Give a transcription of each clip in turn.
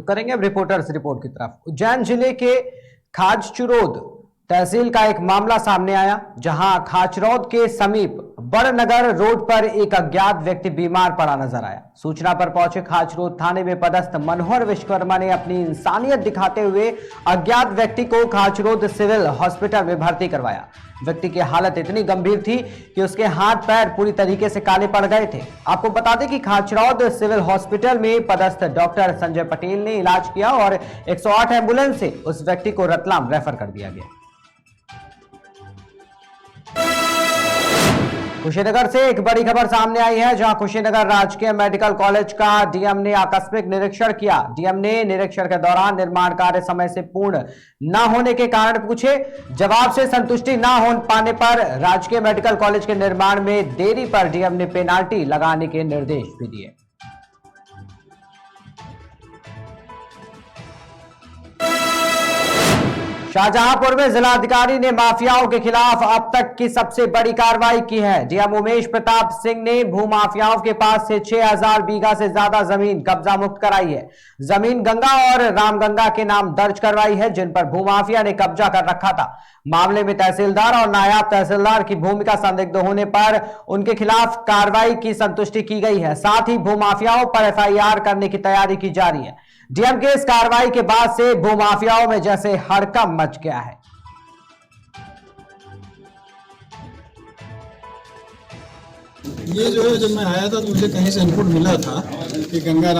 रुक करेंगे अब रिपोर्टर्स रिपोर्ट की तरफ। उज्जैन जिले के खाचरोद तहसील का एक मामला सामने आया, जहां खाचरौद के समीप बड़नगर रोड पर एक अज्ञात व्यक्ति बीमार पड़ा नजर आया। सूचना पर पहुंचे खाचरोद थाने में पदस्थ मनोहर विश्वकर्मा ने अपनी इंसानियत दिखाते हुए अज्ञात व्यक्ति को खाचरोद सिविल हॉस्पिटल में भर्ती करवाया। व्यक्ति की हालत इतनी गंभीर थी कि उसके हाथ पैर पूरी तरीके से काले पड़ गए थे। आपको बता दें कि खाचरौद सिविल हॉस्पिटल में पदस्थ डॉक्टर संजय पटेल ने इलाज किया और 108 एम्बुलेंस से उस व्यक्ति को रतलाम रेफर कर दिया गया। कुशीनगर से एक बड़ी खबर सामने आई है, जहां कुशीनगर राजकीय मेडिकल कॉलेज का डीएम ने आकस्मिक निरीक्षण किया। डीएम ने निरीक्षण के दौरान निर्माण कार्य समय से पूर्ण न होने के कारण पूछे। जवाब से संतुष्टि न हो पाने पर राजकीय मेडिकल कॉलेज के निर्माण में देरी पर डीएम ने पेनाल्टी लगाने के निर्देश भी दिए। शाहजहांपुर में जिलाधिकारी ने माफियाओं के खिलाफ अब तक की सबसे बड़ी कार्रवाई की है। डीएम उमेश प्रताप सिंह ने भूमाफियाओं के पास से 6000 बीघा से ज्यादा जमीन कब्जा मुक्त कराई है। जमीन गंगा और रामगंगा के नाम दर्ज करवाई है, जिन पर भूमाफिया ने कब्जा कर रखा था। मामले में तहसीलदार और नायब तहसीलदार की भूमिका संदिग्ध होने पर उनके खिलाफ कार्रवाई की संतुष्टि की गई है। साथ ही भूमाफियाओं पर एफआईआर करने की तैयारी की जा रही है। डीएम के इस कार्रवाई के बाद से भूमाफियाओं में जैसे हड़कंप मच गया है। ये जो है, जब मैं आया था तो मुझे कहीं से इनपुट मिला था कि गंगा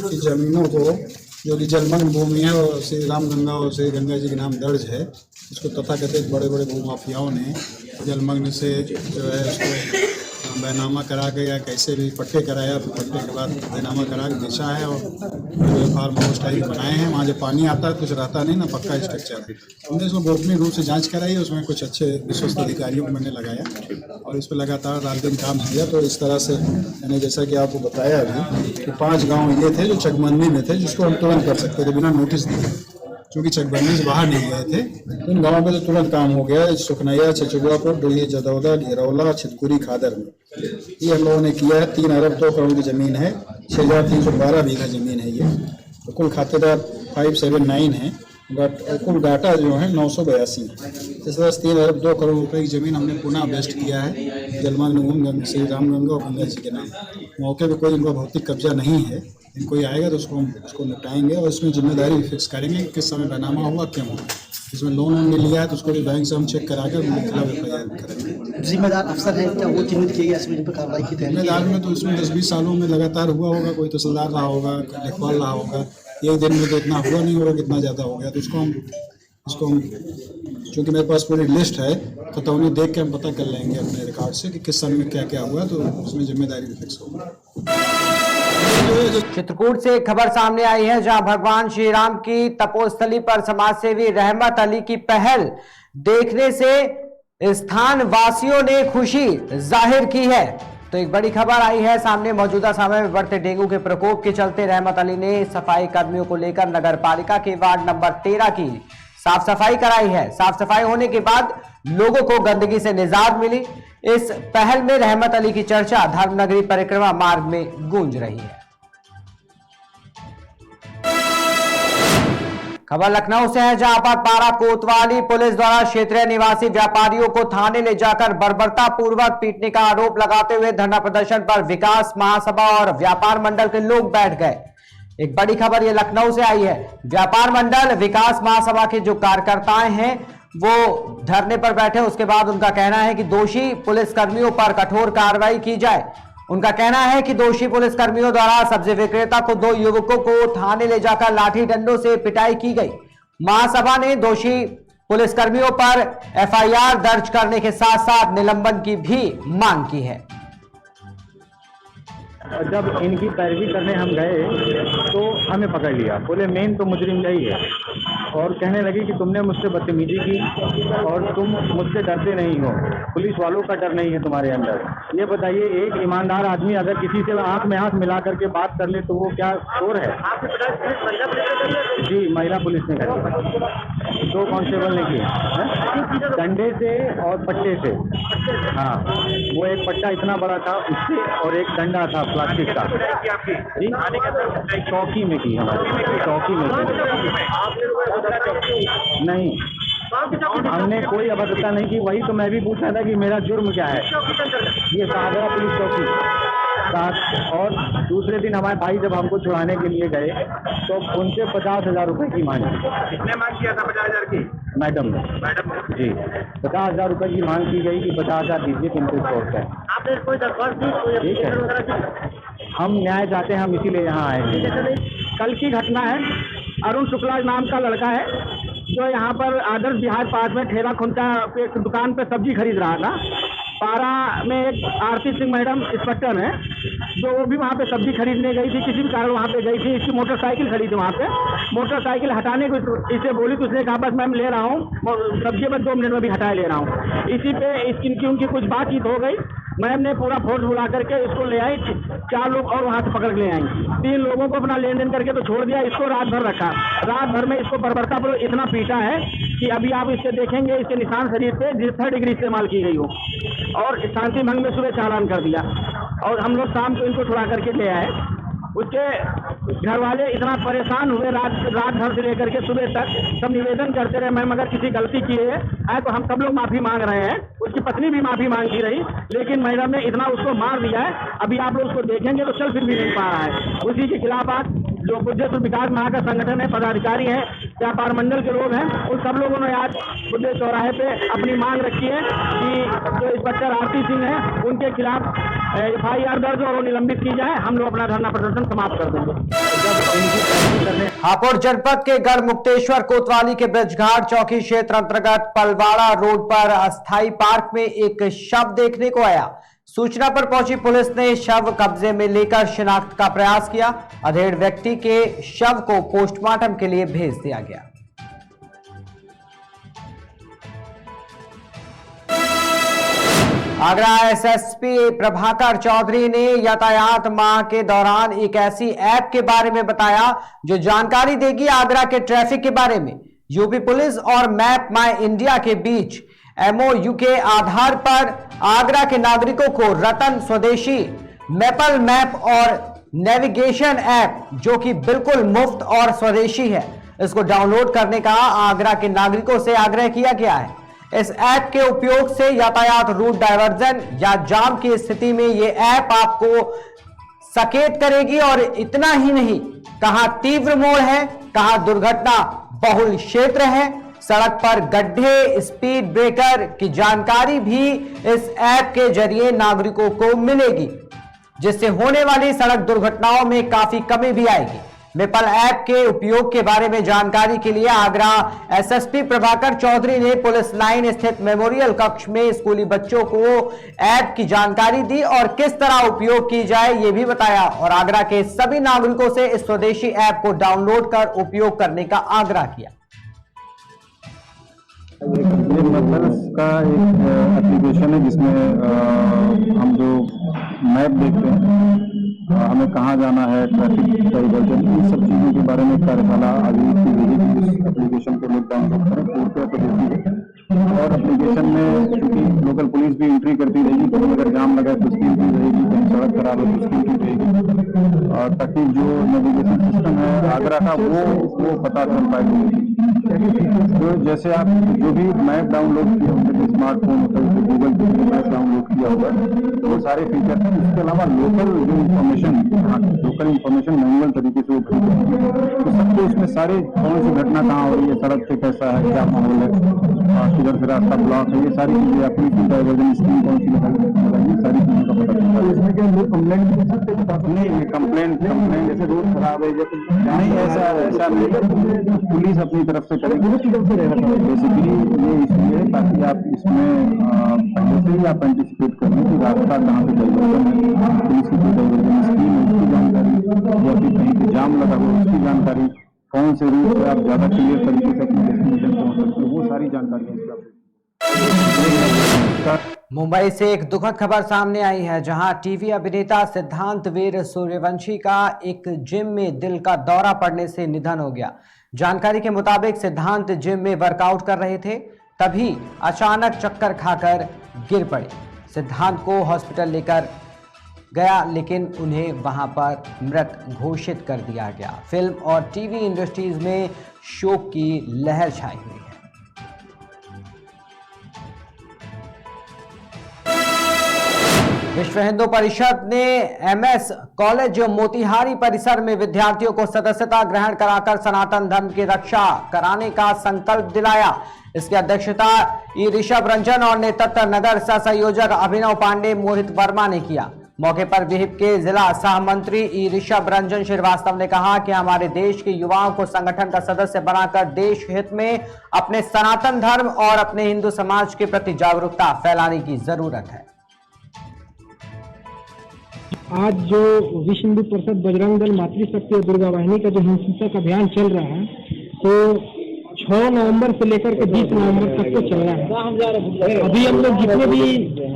की जमीनों को, जो कि जलमग्न भूमि है और श्री राम गंगा और श्री गंगा जी के नाम दर्ज है, इसको तथाकथित बड़े बड़े भूमाफियाओं ने जलमग्न से जो है उसको बैनामा करा के या कैसे भी पट्टे कराया, पट्टे के बाद बैनामा करा के बेचा है और फार्म हाउस टाइप बनाए हैं। वहाँ जब पानी आता है कुछ रहता नहीं ना, पक्का स्ट्रक्चर। हमने इसको गोपनीय रूप से जांच कराई, उसमें कुछ अच्छे विश्वस्त अधिकारियों को मैंने लगाया और इस पर लगातार रात दिन काम किया। तो इस तरह से मैंने जैसा कि आपको बताया अभी कि 5 गाँव ये थे जो चकबंदी में थे, जिसको हम तुरंत कर सकते थे बिना नोटिस दिए, क्योंकि चकबंदी से बाहर नहीं गए थे। तो इन गाँवों में तो तुरंत काम हो गया। सुखनैया, चचुआपुर, डोही, जदौदा, घेरौला, छितकुरी, खादर में ये हम लोगों ने किया है। 3 अरब 2 करोड़ की ज़मीन है, 6312 बीघा ज़मीन है ये। तो कुल खातेदार 579 है, कुल डाटा जो है 982 है। इस तरह 3 अरब 2 करोड़ रुपए की ज़मीन हमने पुनः वेस्ट किया है जलमग्न श्री रामगंगा और गंगा जी के नाम। मौके पे कोई इनका भौतिक कब्जा नहीं है। कोई आएगा तो उसको निपटाएंगे और इसमें जिम्मेदारी भी फिक्स करेंगे कि किस समय बैनामा हुआ, क्यों हुआ। इसमें लोन वोन लिया है तो उसको भी बैंक से हम चेक करा कर उनके खिलाफ एफआईआर करेंगे। जिम्मेदार अफसर है क्या वो चिन्हित किए गए इसमें पर कार्रवाई की? जिम्मेदार में तो इसमें 10-20 सालों में लगातार हुआ होगा, कोई तहसीलदार रहा होगा, लिखवाल रहा होगा। एक दिन में तो इतना हुआ नहीं होगा, कितना ज़्यादा हो गया। तो इसको हम चूँकि मेरे पास पूरी लिस्ट है, खतौनी देख के हम पता कर लेंगे अपने रिकॉर्ड से कि किस समय में क्या क्या हुआ, तो उसमें जिम्मेदारी भी फिक्स होगी। चित्रकूट से एक खबर सामने आई है, जहां भगवान श्री राम की तपोस्थली पर समाजसेवी रहमत अली की पहल देखने से स्थान वासियों ने खुशी जाहिर की है। तो एक बड़ी खबर आई है सामने। मौजूदा समय में बढ़ते डेंगू के प्रकोप के चलते रहमत अली ने सफाई कर्मियों को लेकर नगर पालिका के वार्ड नंबर 13 की साफ सफाई कराई है। साफ सफाई होने के बाद लोगों को गंदगी से निजात मिली। इस पहल में रहमत अली की चर्चा धर्मनगरी परिक्रमा मार्ग में गूंज रही है। खबर लखनऊ से है, जहां पर पारा कोतवाली पुलिस द्वारा क्षेत्रीय निवासी व्यापारियों को थाने ले जाकर बर्बरता पूर्वक पीटने का आरोप लगाते हुए धरना प्रदर्शन पर विकास महासभा और व्यापार मंडल के लोग बैठ गए। एक बड़ी खबर ये लखनऊ से आई है। व्यापार मंडल विकास महासभा के जो कार्यकर्ताएं हैं वो धरने पर बैठे। उसके बाद उनका कहना है कि दोषी पुलिसकर्मियों पर कठोर कार्रवाई की जाए। उनका कहना है कि दोषी पुलिसकर्मियों द्वारा सब्जी विक्रेता को 2 युवकों को थाने ले जाकर लाठी डंडों से पिटाई की गई। महासभा ने दोषी पुलिसकर्मियों पर एफआईआर दर्ज करने के साथ साथ निलंबन की भी मांग की है। जब इनकी पैरवी करने हम गए तो हमें पकड़ लिया, बोले मेन तो मुजरिम यही है, और कहने लगी कि तुमने मुझसे बदतमीजी की और तुम मुझसे डरते नहीं हो, पुलिस वालों का डर नहीं है तुम्हारे अंदर। ये बताइए, एक ईमानदार आदमी अगर किसी से आंख में आंख मिला करके बात कर ले तो वो क्या चोर है? जी, महिला पुलिस ने करी, 2 कांस्टेबल ने की, डंडे से और पट्टे से। हाँ, वो एक पट्टा इतना बड़ा था उससे और एक डंडा था प्लास्टिक का जी, चौकी में की, हमारे चौकी में की। नहीं, हमने कोई अभद्रता नहीं की। वही तो मैं भी पूछ रहा था कि मेरा जुर्म क्या है। ये सागरा पुलिस चौकी साथ। और दूसरे दिन हमारे भाई जब हमको छुड़ाने के लिए गए तो उनसे 50,000 रुपए की मांग की। कितने मांग किया था 50,000 की? मैडम ने जी 50,000 रुपए की मांग की गई कि 50,000 दीजिए, तुमसे शॉर्ट है। आपने कोई दरख्वास्त दी? कोई ठीक है, हम न्याय चाहते हैं, हम इसीलिए यहाँ आए हैं। कल की घटना है, अरुण शुक्ला नाम का लड़का है जो यहाँ पर आदर्श बिहार पास में ठेला खुंचा पे एक दुकान पे सब्जी खरीद रहा था। पारा में एक आरती सिंह मैडम इंस्पेक्टर है जो वो भी वहाँ पे सब्जी खरीदने गई थी, किसी भी कारण वहाँ पे गई थी। इसकी मोटरसाइकिल खड़ी थी वहाँ पे, मोटरसाइकिल हटाने को इसे बोली तो उसने कहा बस मैम ले रहा हूँ, सब्जी बस 2 मिनट में भी हटाए ले रहा हूँ। इसी पे इसकी उनकी कुछ बातचीत हो गई। मैम ने पूरा फोर्स बुला करके इसको ले आई, 4 लोग और वहाँ से पकड़ के ले आई। 3 लोगों को अपना लेन देन करके तो छोड़ दिया, इसको रात भर रखा। रात भर में इसको बर्बरतापूर्वक इतना पीटा है कि अभी आप इससे देखेंगे इसके निशान शरीर पे 3rd डिग्री इस्तेमाल की गई हो। और शांति भंग में सुबह चालान कर दिया और हम लोग शाम को इनको छुड़ा करके ले आए। उसके घर वाले इतना परेशान हुए, रात भर से लेकर के सुबह तक सब निवेदन करते रहे मैम अगर किसी गलती की है तो हम सब लोग माफी मांग रहे हैं। उसकी पत्नी भी माफी मांगती रही, लेकिन मैडम ने इतना उसको मार दिया है, अभी आप लोग उसको देखेंगे तो चल फिर भी नहीं पा रहा है। उसी के खिलाफ आज जो बुद्धेश्वर विकास महा का संगठन है, पदाधिकारी है, व्यापार मंडल के लोग हैं, उन सब लोगों ने आज बुद्धेश्वर चौराहे पे अपनी मांग रखी है कि जो इंस्पेक्टर आरती सिंह है उनके खिलाफ FIR दर्ज और निलंबित की जाए। हम लोग अपना धरना प्रदर्शन समाप्त कर देंगे। हापुड़ जनपद के गढ़मुक्तेश्वर कोतवाली के ब्रजघाट चौकी क्षेत्र अंतर्गत पलवाड़ा रोड पर अस्थाई पार्क में एक शव देखने को आया। सूचना पर पहुंची पुलिस ने शव कब्जे में लेकर शिनाख्त का प्रयास किया। अधेड़ व्यक्ति के शव को पोस्टमार्टम के लिए भेज दिया गया। आगरा SSP प्रभाकर चौधरी ने यातायात माह के दौरान एक ऐसी ऐप के बारे में बताया जो जानकारी देगी आगरा के ट्रैफिक के बारे में। यूपी पुलिस और मैप माई इंडिया के बीच MOU के आधार पर आगरा के नागरिकों को रतन स्वदेशी मैपल मैप और नेविगेशन ऐप जो कि बिल्कुल मुफ्त और स्वदेशी है, इसको डाउनलोड करने का आगरा के नागरिकों से आग्रह किया गया है। इस ऐप के उपयोग से यातायात रूट डायवर्जन या जाम की स्थिति में यह ऐप आपको सचेत करेगी और इतना ही नहीं, कहां तीव्र मोड़ है, कहां दुर्घटना बहुल क्षेत्र है, सड़क पर गड्ढे, स्पीड ब्रेकर की जानकारी भी इस ऐप के जरिए नागरिकों को मिलेगी, जिससे होने वाली सड़क दुर्घटनाओं में काफी कमी भी आएगी। मेपल ऐप के उपयोग के बारे में जानकारी के लिए आगरा SSP प्रभाकर चौधरी ने पुलिस लाइन स्थित मेमोरियल कक्ष में स्कूली बच्चों को ऐप की जानकारी दी और किस तरह उपयोग की जाए ये भी बताया और आगरा के सभी नागरिकों से इस स्वदेशी ऐप को डाउनलोड कर उपयोग करने का आग्रह किया। ये मैपल्स का एक एप्लीकेशन है जिसमें हम जो मैप देखते हैं, हमें कहाँ जाना है, ट्रैफिक डाइवर्जन, इन सब चीज़ों के बारे में कार्यशाला आयोजित की गई है। इस एप्लीकेशन को लोग डाउनलोड करें, 4 रुपये पर देती है और एप्लीकेशन में चूँकि लोकल पुलिस भी एंट्री करती रहेगी, कहीं अगर जाम लगा तो उसकी एंट्री रहेगी, कहीं सड़क खराब है तो उसकी एंट्री रहेगी, ताकि जो नेविगेशन सिस्टम है आगरा का वो पता चल पाए। तो जैसे आप जो भी मैप डाउनलोड किया होगा, स्मार्टफोन होता है, गूगल पे मैप डाउनलोड किया होगा तो वो सारे फीचर हैं। इसके अलावा लोकल जो इन्फॉर्मेशन मैनुअल तरीके से तो सबको इसमें सारे कौन सी घटना कहाँ हो रही है, सड़क पे कैसा है, क्या माहौल है, किधर से रास्ता ब्लॉक है, ये सारी चीजें अपनी डाइवर्जन स्कीम कौन सी लगाई, सारी चीजों का पता चलता है। इसमें क्या लोग कंप्लेंट नहीं, कंप्लेंट जैसे रोड खराब है जैसे नहीं, ऐसा नहीं, पुलिस अपनी तरफ से करेगी। बेसिकली ये इसलिए है ताकि आप इसमें पहले से ही आप एंटिसिपेट कर लें कि रास्ता कहाँ से डाइवर्जन है, पुलिस की डाइवर्जन स्कीम है उसकी जानकारी, या फिर कहीं पे जाम लगा हो उसकी जानकारी, कौन से रूट से आप ज्यादा क्लियर तरीके से अपनी डेस्टिनेशन पहुंच सकते हो, वो सारी जानकारियाँ इसका। मुंबई से एक दुखद खबर सामने आई है जहां टीवी अभिनेता सिद्धांत वीर सूर्यवंशी का एक जिम में दिल का दौरा पड़ने से निधन हो गया। जानकारी के मुताबिक सिद्धांत जिम में वर्कआउट कर रहे थे, तभी अचानक चक्कर खाकर गिर पड़े। सिद्धांत को हॉस्पिटल लेकर गया, लेकिन उन्हें वहां पर मृत घोषित कर दिया गया। फिल्म और टीवी इंडस्ट्रीज में शोक की लहर छाई हुई है। विश्व हिंदू परिषद ने एमएस कॉलेज मोतिहारी परिसर में विद्यार्थियों को सदस्यता ग्रहण कराकर सनातन धर्म की रक्षा कराने का संकल्प दिलाया। इसकी अध्यक्षता ई ऋषभ रंजन और नेतृत्व नगर सह संयोजक अभिनव पांडे मोहित वर्मा ने किया। मौके पर विहिप के जिला सह मंत्री ई ऋषभ रंजन श्रीवास्तव ने कहा कि हमारे देश के युवाओं को संगठन का सदस्य बनाकर देश हित में अपने सनातन धर्म और अपने हिंदू समाज के प्रति जागरूकता फैलाने की जरूरत है। आज जो विश्व हिंदू परिषद बजरंग दल मातृशक्ति और दुर्गा वाहिनी का जो हिंसक अभियान चल रहा है, तो 6 नवंबर से लेकर के 20 नवंबर तक तो चल रहा है। अभी हम लोग जितने भी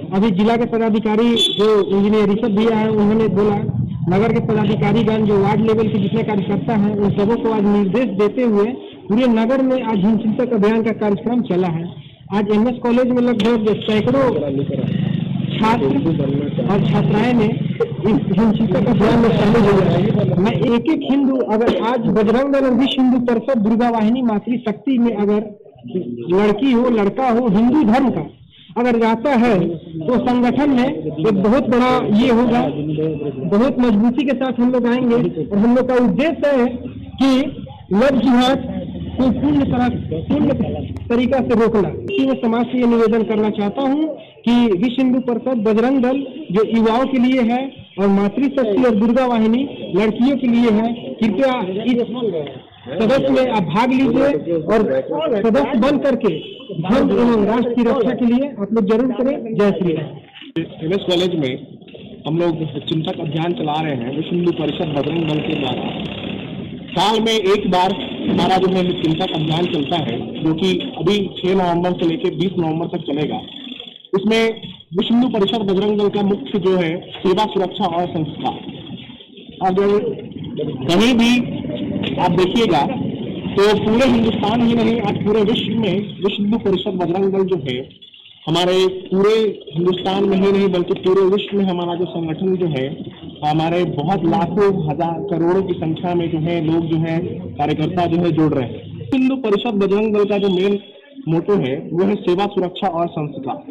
अभी जिला के पदाधिकारी जो इंजीनियर ऋषभ भैया है, उन्होंने बोला नगर के पदाधिकारीगण जो वार्ड लेवल के जितने कार्यकर्ता हैं उन सबों को आज निर्देश देते हुए पूरे नगर में आज हिंसक अभियान का कार्यक्रम चला है। आज एमएस कॉलेज में लगभग सैकड़ों छात्र और छात्राएं ने इस हिंसक अभियान में शामिल हो गए। मैं एक हिंदू अगर आज बजरंग दल विश्व हिंदू परिषद दुर्गा वाहिनी मातृशक्ति में अगर लड़की हो लड़का हो हिंदू धर्म का अगर जाता है तो संगठन में एक बहुत बड़ा ये होगा, बहुत मजबूती के साथ हम लोग आएंगे और हम लोग का उद्देश्य है कि लव जिहाद को पूर्ण तरीका से रोकना। इसी में समाज से ये निवेदन करना चाहता हूँ कि विश्व हिंदू परिषद बजरंग दल जो युवाओं के लिए है और मातृशक्ति और दुर्गा वाहिनी लड़कियों के लिए है, कृपया इस सदस्य में आप भाग लीजिए और सदस्य बन करके धर्म एवं राष्ट्र की रक्षा के लिए आप लोग जरूर करें। जय श्री राम। एमएस कॉलेज में हम लोग चिंतक अभियान चला रहे हैं विश्व हिंदू परिषद बजरंग दल के द्वारा। साल में एक बार हमारा जो है चिंतक अभियान चलता है, जो कि अभी 6 नवंबर से लेकर 20 नवंबर तक चलेगा। इसमें विश्व हिंदू परिषद बजरंग दल का मुख्य जो है सेवा, सुरक्षा और संस्कार। अगर कहीं भी आप देखिएगा तो पूरे हिंदुस्तान ही नहीं, आज पूरे विश्व में विश्व हिंदू परिषद बजरंग दल जो है हमारे पूरे हिंदुस्तान में ही नहीं बल्कि पूरे विश्व में हमारा जो संगठन जो है, हमारे बहुत लाखों हजार करोड़ों की संख्या में जो है लोग जो है कार्यकर्ता जो है जुड़ रहे हैं। हिंदू परिषद बजरंग दल का जो मेन मोटो है वो है सेवा, सुरक्षा और संस्कार।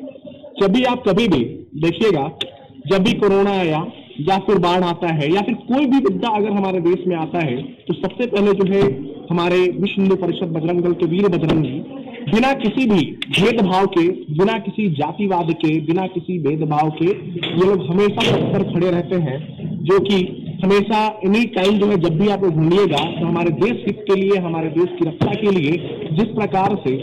जब भी आप कभी भी देखिएगा, जब भी कोरोना आया या फिर बाढ़ आता है या फिर कोई भी विपदा अगर हमारे देश में आता है, तो सबसे पहले जो है हमारे विश्व हिंदू परिषद बजरंग दल के वीर बजरंगी बिना किसी भी भेदभाव के, बिना किसी जातिवाद के, बिना किसी भेदभाव के ये लोग हमेशा तत्पर खड़े रहते हैं, जो कि हमेशा एनी टाइम जो है जब भी आप ढूंढिएगा तो हमारे देश हित के लिए, हमारे देश की रक्षा के लिए जिस प्रकार से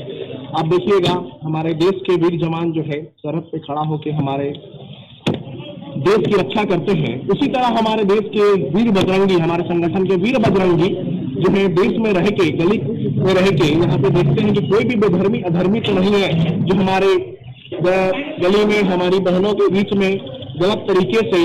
आप देखिएगा हमारे देश के वीर जवान जो है सरहद पे खड़ा होकर हमारे देश की रक्षा करते हैं, उसी तरह हमारे देश के वीर बजरंगी, हमारे संगठन के वीर बजरंगी जो है देश में रह के, गली में रह के यहाँ पे देखते हैं कि कोई भी बेधर्मी अधर्मी तो नहीं है जो हमारे गली में हमारी बहनों के बीच में गलत तरीके से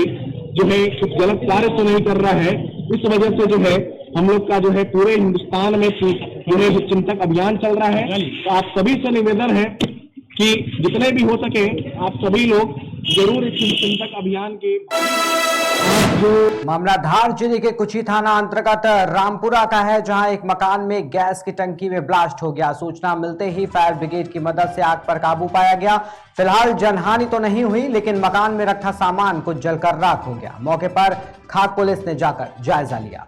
जो है कुछ गलत कार्य तो नहीं कर रहा है। इस वजह से जो है हम लोग का जो है पूरे हिंदुस्तान में जो है चिंतक अभियान चल रहा है। तो आप सभी से निवेदन है कि जितने भी हो सके आप सभी लोग जरूर इस चिंतक अभियान के। मामला धार जिले के कुची थाना अंतर्गत रामपुरा का है, जहां एक मकान में गैस की टंकी में ब्लास्ट हो गया। सूचना मिलते ही फायर ब्रिगेड की मदद से आग पर काबू पाया गया। फिलहाल जनहानि तो नहीं हुई, लेकिन मकान में रखा सामान कुछ जलकर राख हो गया। मौके पर खाक पुलिस ने जाकर जायजा लिया।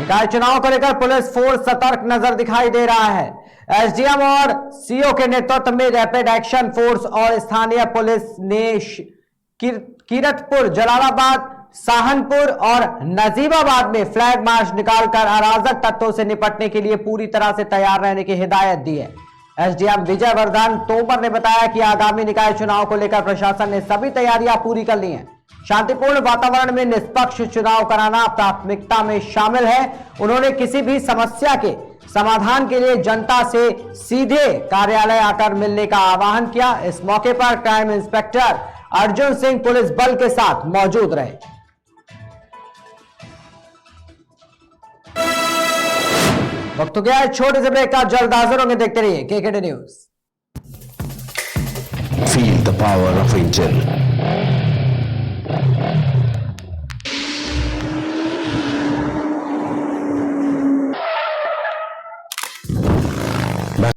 निकाय चुनाव को लेकर पुलिस फोर्स सतर्क नजर दिखाई दे रहा है। एसडीएम और सीओ के नेतृत्व में रैपिड एक्शन फोर्स और स्थानीय पुलिस ने कीरतपुर, जलालाबाद, सहारनपुर और नजीबाबाद में फ्लैग मार्च निकालकर अराजक तत्वों से निपटने के लिए पूरी तरह से तैयार रहने की हिदायत दी है। एसडीएम विजय वर्धन तोमर ने बताया कि आगामी निकाय चुनाव को लेकर प्रशासन ने सभी तैयारियां पूरी कर ली हैं। शांतिपूर्ण वातावरण में निष्पक्ष चुनाव कराना प्राथमिकता में शामिल है। उन्होंने किसी भी समस्या के समाधान के लिए जनता से सीधे कार्यालय आकर मिलने का आह्वान किया। इस मौके पर crime inspector Arjun Singh police बल के साथ मौजूद रहे। वक्त हो गया है छोटे से ब्रेक का, जल्द हाजिर होंगे, देखते रहिए KKD news. Feel the power of angel.